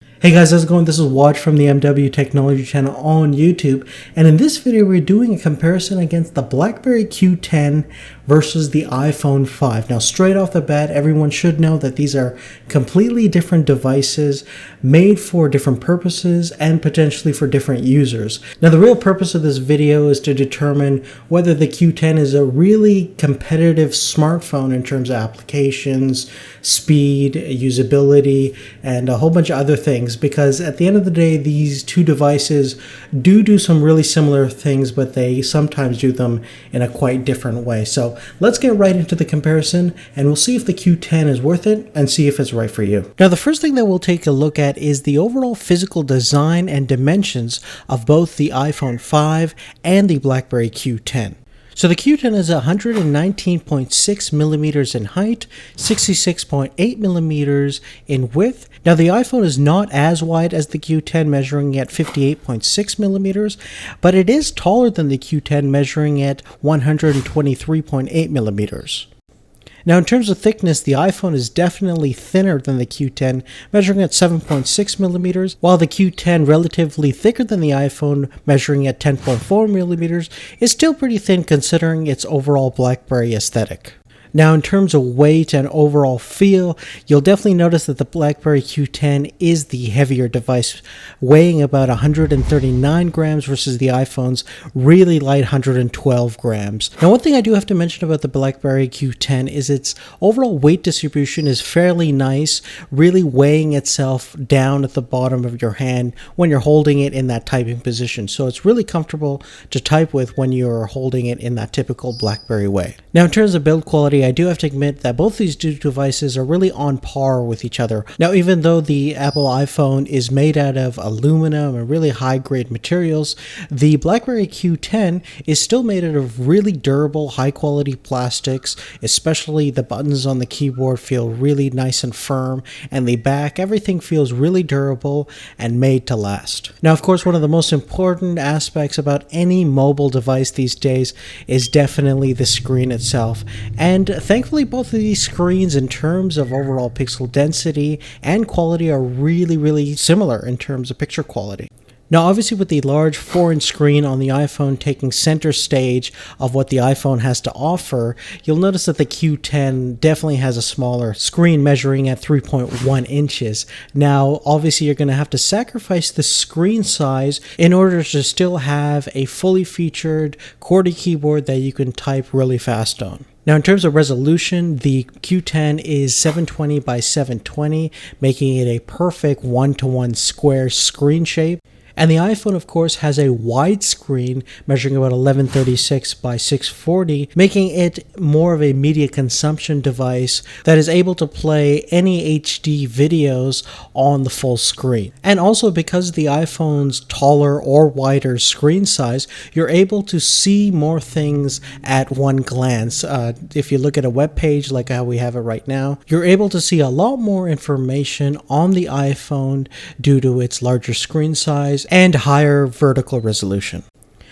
Hey guys, how's it going? This is Watch from the MW Technology channel on YouTube, and in this video we're doing a comparison against the Blackberry Q10 versus the iPhone 5. Now straight off the bat, everyone should know that these are completely different devices made for different purposes and potentially for different users. Now the real purpose of this video is to determine whether the Q10 is a really competitive smartphone in terms of applications, speed, usability, and a whole bunch of other things, because at the end of the day these two devices do some really similar things, but they sometimes do them in a quite different way. So let's get right into the comparison and we'll see if the Q10 is worth it and see if it's right for you. Now the first thing that we'll take a look at is the overall physical design and dimensions of both the iPhone 5 and the Blackberry Q10. So the Q10 is 119.6 millimeters in height, 66.8 millimeters in width. Now the iPhone is not as wide as the Q10, measuring at 58.6 millimeters, but it is taller than the Q10, measuring at 123.8 millimeters. Now in terms of thickness, the iPhone is definitely thinner than the Q10, measuring at 7.6 millimeters, while the Q10, relatively thicker than the iPhone, measuring at 10.4 millimeters, is still pretty thin considering its overall Blackberry aesthetic. Now in terms of weight and overall feel, you'll definitely notice that the Blackberry Q10 is the heavier device, weighing about 139 grams versus the iPhone's really light 112 grams. Now one thing I do have to mention about the Blackberry Q10 is its overall weight distribution is fairly nice, really weighing itself down at the bottom of your hand when you're holding it in that typing position. So it's really comfortable to type with when you're holding it in that typical Blackberry way. Now in terms of build quality, I do have to admit that both these two devices are really on par with each other. Now, even though the Apple iPhone is made out of aluminum and really high-grade materials, the Blackberry Q10 is still made out of really durable, high-quality plastics, especially the buttons on the keyboard feel really nice and firm, and the back, everything feels really durable and made to last. Now, of course, one of the most important aspects about any mobile device these days is definitely the screen itself, and thankfully both of these screens in terms of overall pixel density and quality are really similar in terms of picture quality. Now obviously with the large 4-inch screen on the iPhone taking center stage of what the iPhone has to offer, you'll notice that the Q10 definitely has a smaller screen, measuring at 3.1 inches. Now obviously you're going to have to sacrifice the screen size in order to still have a fully featured QWERTY keyboard that you can type really fast on. Now in terms of resolution, the Q10 is 720 by 720, making it a perfect 1-to-1 square screen shape. And the iPhone, of course, has a wide screen measuring about 1136 by 640, making it more of a media consumption device that is able to play any HD videos on the full screen. And also because the iPhone's taller or wider screen size, you're able to see more things at one glance. If you look at a web page like how we have it right now, you're able to see a lot more information on the iPhone due to its larger screen size and higher vertical resolution.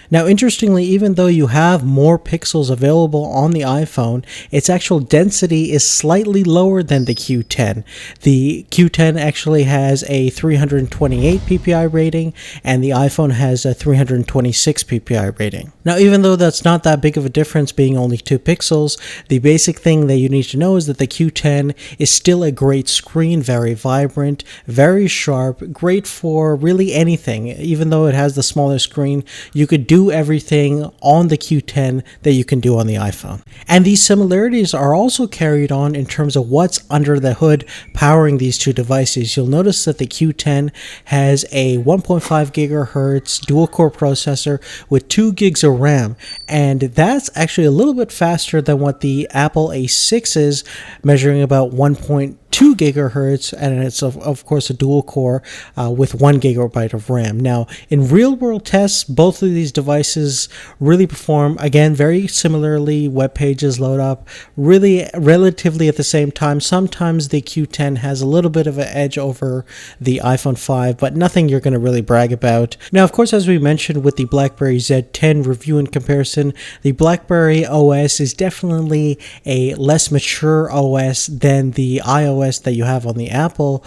Now interestingly, even though you have more pixels available on the iPhone, its actual density is slightly lower than the Q10. The Q10 actually has a 328 ppi rating and the iPhone has a 326 ppi rating. Now even though that's not that big of a difference, being only 2 pixels, the basic thing that you need to know is that the Q10 is still a great screen, very vibrant, very sharp, great for really anything. Even though it has the smaller screen, you could do everything on the Q10 that you can do on the iPhone. And these similarities are also carried on in terms of what's under the hood powering these two devices. You'll notice that the Q10 has a 1.5 gigahertz dual-core processor with 2 gigs of RAM, and that's actually a little bit faster than what the Apple A6 is, measuring about 1.2 gigahertz, and it's of course a dual core with 1 gigabyte of RAM. Now in real world tests, both of these devices really perform, again, very similarly. Web pages load up really relatively at the same time. Sometimes the Q10 has a little bit of an edge over the iPhone 5, but nothing you're going to really brag about. Now of course, as we mentioned with the Blackberry Z10 review and comparison, the Blackberry OS is definitely a less mature OS than the iOS OS that you have on the Apple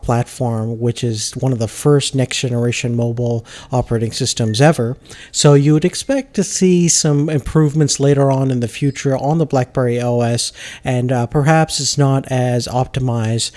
platform, which is one of the first next generation mobile operating systems ever. So you would expect to see some improvements later on in the future on the Blackberry OS, and perhaps it's not as optimized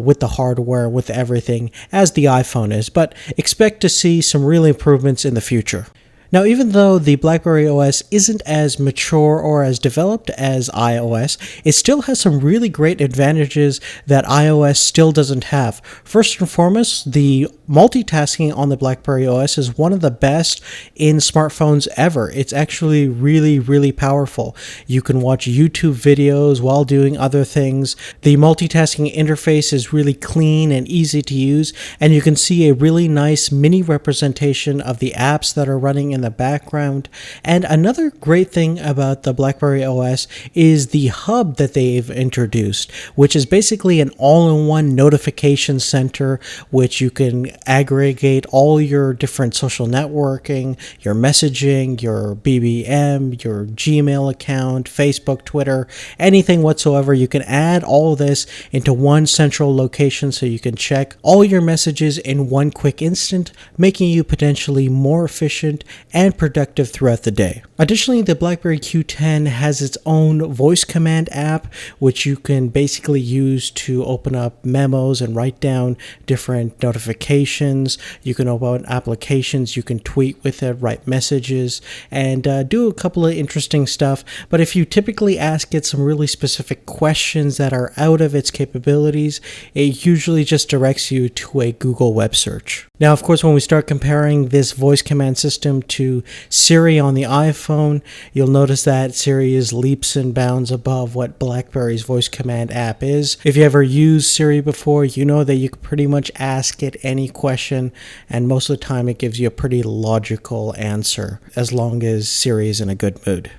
with the hardware, with everything, as the iPhone is, but expect to see some real improvements in the future. Now, even though the Blackberry OS isn't as mature or as developed as iOS, it still has some really great advantages that iOS still doesn't have. First and foremost, the multitasking on the Blackberry OS is one of the best in smartphones ever. It's actually really, really powerful. You can watch YouTube videos while doing other things. The multitasking interface is really clean and easy to use, and you can see a really nice mini representation of the apps that are running in the background. And another great thing about the Blackberry OS is the hub that they've introduced, which is basically an all-in-one notification center, which you can aggregate all your different social networking, your messaging, your BBM, your Gmail account, Facebook, Twitter, anything whatsoever. You can add all of this into one central location so you can check all your messages in one quick instant, making you potentially more efficient and productive throughout the day. Additionally, the Blackberry Q10 has its own voice command app, which you can basically use to open up memos and write down different notifications. You can open applications, you can tweet with it, write messages, and do a couple of interesting stuff. But if you typically ask it some really specific questions that are out of its capabilities, it usually just directs you to a Google web search. Now, of course, when we start comparing this voice command system to Siri on the iPhone, you'll notice that Siri is leaps and bounds above what BlackBerry's voice command app is. If you ever used Siri before, you know that you can pretty much ask it any question, and most of the time it gives you a pretty logical answer, as long as Siri is in a good mood.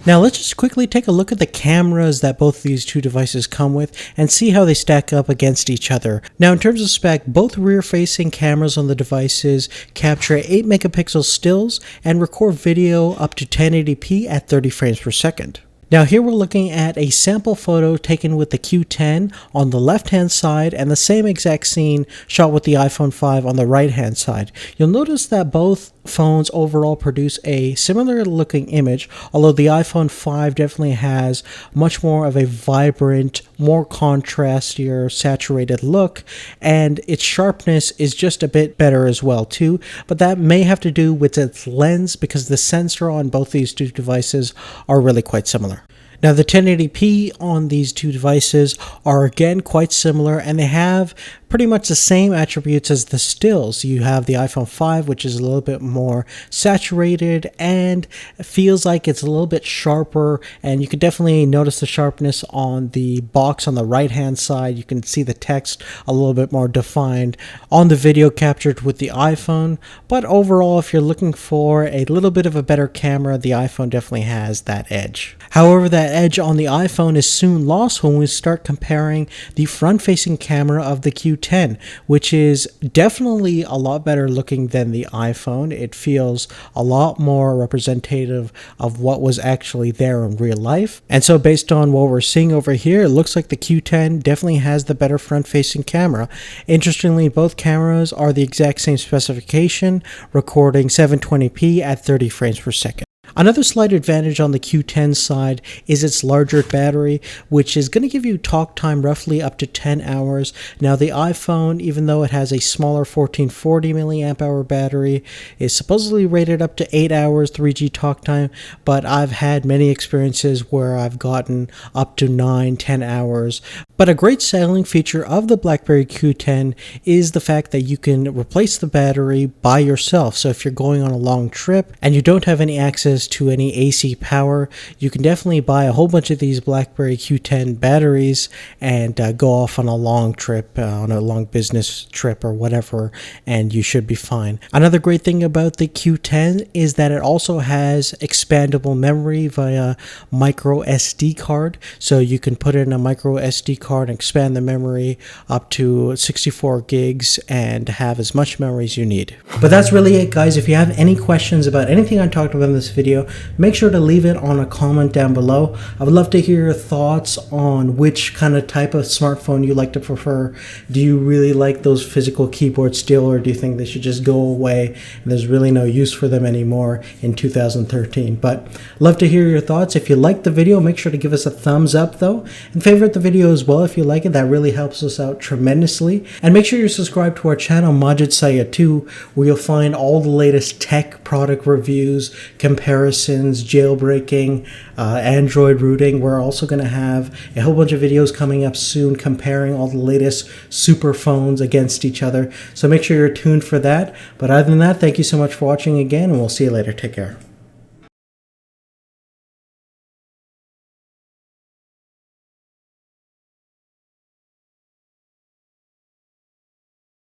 Now let's just quickly take a look at the cameras that both of these two devices come with and see how they stack up against each other. Now in terms of spec, both rear-facing cameras on the devices capture 8 megapixel stills and record video up to 1080p at 30 frames per second. Now here we're looking at a sample photo taken with the Q10 on the left-hand side and the same exact scene shot with the iPhone 5 on the right-hand side. You'll notice that both phones overall produce a similar looking image, although the iPhone 5 definitely has much more of a vibrant, more contrastier, saturated look, and its sharpness is just a bit better as well too, but that may have to do with its lens because the sensor on both these two devices are really quite similar. Now the 1080p on these two devices are again quite similar, and they have pretty much the same attributes as the stills. You have the iPhone 5, which is a little bit more saturated and feels like it's a little bit sharper, and you can definitely notice the sharpness on the box on the right hand side. You can see the text a little bit more defined on the video captured with the iPhone, but overall if you're looking for a little bit of a better camera, the iPhone definitely has that edge. However, that edge on the iPhone is soon lost when we start comparing the front-facing camera of the Q10, which is definitely a lot better looking than the iPhone. It feels a lot more representative of what was actually there in real life. And so based on what we're seeing over here, it looks like the Q10 definitely has the better front-facing camera. Interestingly, both cameras are the exact same specification, recording 720p at 30 frames per second. Another slight advantage on the Q10 side is its larger battery, which is going to give you talk time roughly up to 10 hours. Now the iPhone, even though it has a smaller 1440 milliamp hour battery, is supposedly rated up to 8 hours 3G talk time, but I've had many experiences where I've gotten up to 9-10 hours. But a great selling feature of the Blackberry Q10 is the fact that you can replace the battery by yourself. So if you're going on a long trip and you don't have any access to any AC power, you can definitely buy a whole bunch of these Blackberry Q10 batteries and go off on a long trip, on a long business trip or whatever, and you should be fine. Another great thing about the Q10 is that it also has expandable memory via micro SD card. So you can put in a micro SD card and expand the memory up to 64 gigs and have as much memory as you need. But that's really it, guys. If you have any questions about anything I talked about in this video, video, make sure to leave it on a comment down below. I would love to hear your thoughts on which kind of type of smartphone you like to prefer. Do you really like those physical keyboards still, or do you think they should just go away and there's really no use for them anymore in 2013? But love to hear your thoughts. If you liked the video, make sure to give us a thumbs up though, and favorite the video as well if you like it. That really helps us out tremendously. And make sure you're subscribed to our channel, Majid Sayed 2, where you'll find all the latest tech product reviews, comparisons, jailbreaking, Android rooting. We're also going to have a whole bunch of videos coming up soon comparing all the latest super phones against each other. So make sure you're tuned for that. But other than that, thank you so much for watching again, and we'll see you later. Take care.